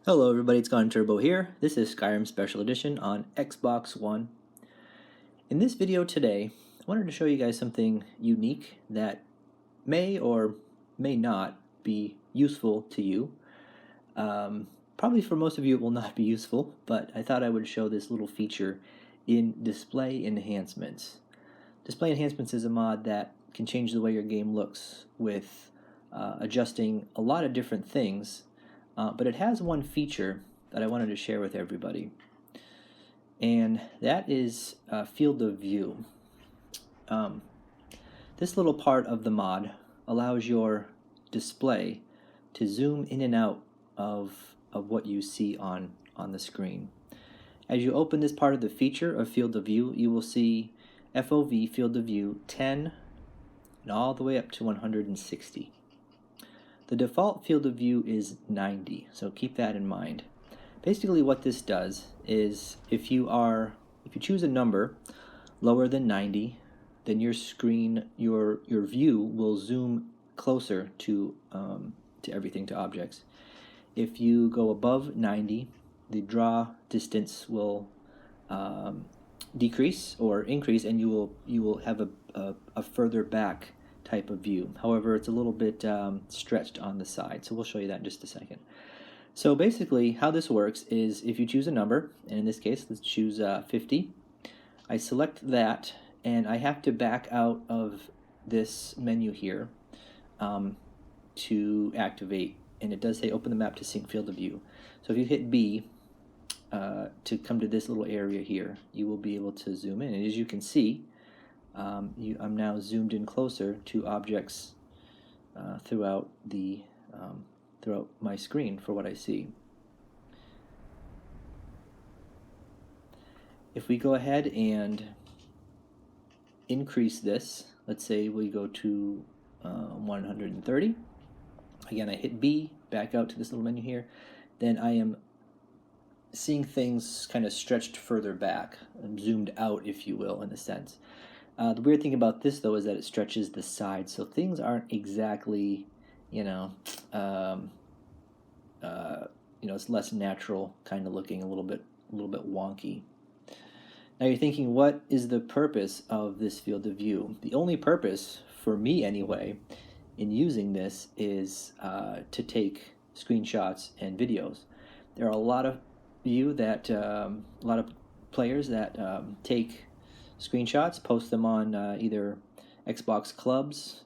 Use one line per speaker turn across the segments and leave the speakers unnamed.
Hello everybody, it's Gone Turbo here. This is Skyrim Special Edition on Xbox One. In this video today, I wanted to show you guys something unique that may or may not be useful to you. Probably for most of you it will not be useful, but I thought I would show this little feature in Display Enhancements. Display Enhancements is a mod that can change the way your game looks with adjusting a lot of different things. But it has one feature that I wanted to share with everybody, and that is field of view. This little part of the mod allows your display to zoom in and out of what you see on the screen. As you open this part of the feature of field of view, you will see FOV field of view 10 and all the way up to 160. The default field of view is 90, so keep that in mind. Basically what this does is if you choose a number lower than 90, then your screen, your view will zoom closer to everything, to objects. If you go above 90, the draw distance will decrease or increase, and you will have a further back type of view. However, it's a little bit stretched on the side, so we'll show you that in just a second. So basically how this works is if you choose a number, and in this case let's choose 50, I select that and I have to back out of this menu here to activate, and it does say open the map to sync field of view. So if you hit B to come to this little area here, you will be able to zoom in, and as you can see, I'm now zoomed in closer to objects throughout my screen for what I see. If we go ahead and increase this, let's say we go to 130. Again, I hit B, back out to this little menu here. Then I am seeing things kind of stretched further back. I'm zoomed out, if you will, in a sense. The weird thing about this, though, is that it stretches the sides, so things aren't exactly, it's less natural kind of looking, a little bit wonky. Now you're thinking, what is the purpose of this field of view? The only purpose, for me anyway, in using this is to take screenshots and videos. There are a lot of players that take screenshots, post them on either Xbox clubs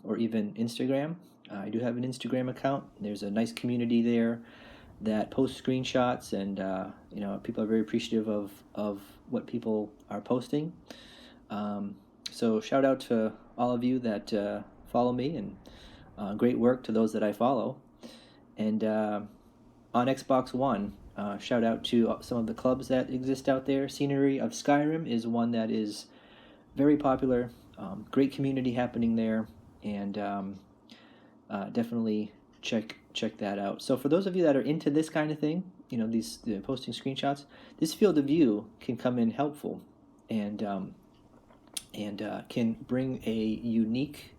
or even Instagram. I do have an Instagram account. There's a nice community there that posts screenshots, and people are very appreciative of what people are posting. So shout out to all of you that follow me, and great work to those that I follow. And on Xbox One, shout out to some of the clubs that exist out there. Scenery of Skyrim is one that is very popular. Great community happening there, and definitely check that out. So for those of you that are into this kind of thing, the posting screenshots, this field of view can come in helpful, and can bring a unique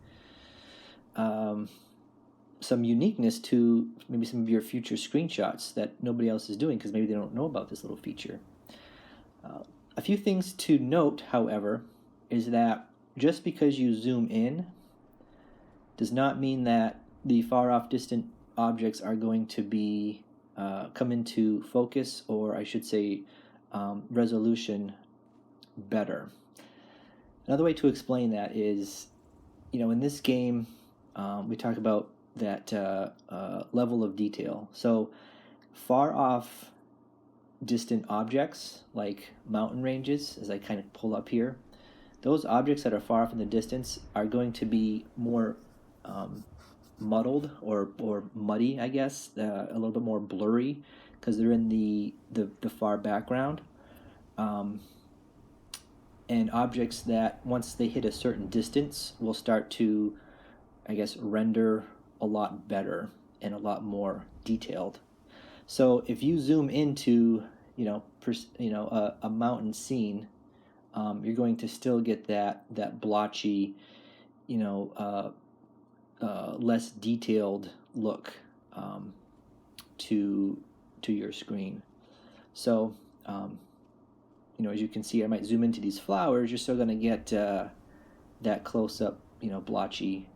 some uniqueness to maybe some of your future screenshots that nobody else is doing, because maybe they don't know about this little feature. A few things to note, however, is that just because you zoom in does not mean that the far off distant objects are going to be come into focus, or I should say resolution better. Another way to explain that is, in this game we talk about that level of detail. So far off distant objects like mountain ranges, as I kind of pull up here, those objects that are far off in the distance are going to be more muddled or muddy, I guess, a little bit more blurry, because they're in the far background. And objects that once they hit a certain distance will start to, I guess, render a lot better and a lot more detailed. So if you zoom into a mountain scene, you're going to still get that blotchy, less detailed look to to your screen. So, you know, as you can see, I might zoom into these flowers. You're still going to get that close-up, you know, blotchy,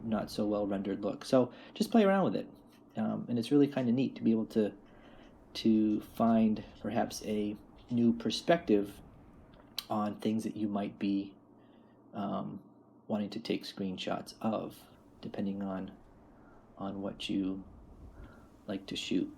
not so well rendered look. So just play around with it, and it's really kind of neat to be able to find perhaps a new perspective on things that you might be wanting to take screenshots of, depending on what you like to shoot.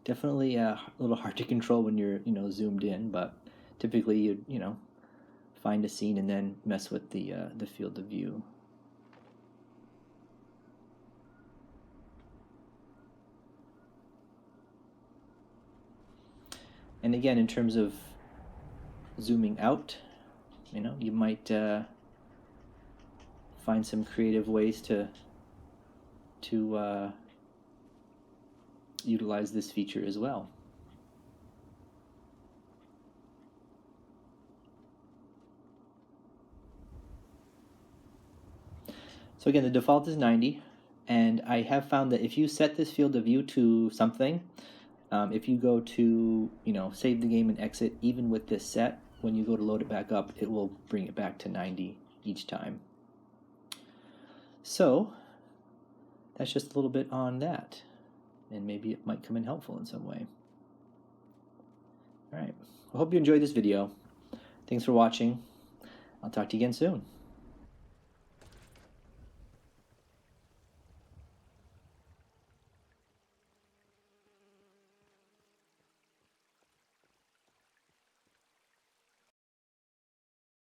Definitely a little hard to control when you're, you know, zoomed in, but typically you know, find a scene and then mess with the field of view. And again, in terms of zooming out, you know, you might find some creative ways to utilize this feature as well. So again, the default is 90, and I have found that if you set this field of view to something, if you go to, you know, save the game and exit, even with this set, when you go to load it back up, it will bring it back to 90 each time. So that's just a little bit on that, and maybe it might come in helpful in some way. All right, I hope you enjoyed this video. Thanks for watching. I'll talk to you again soon.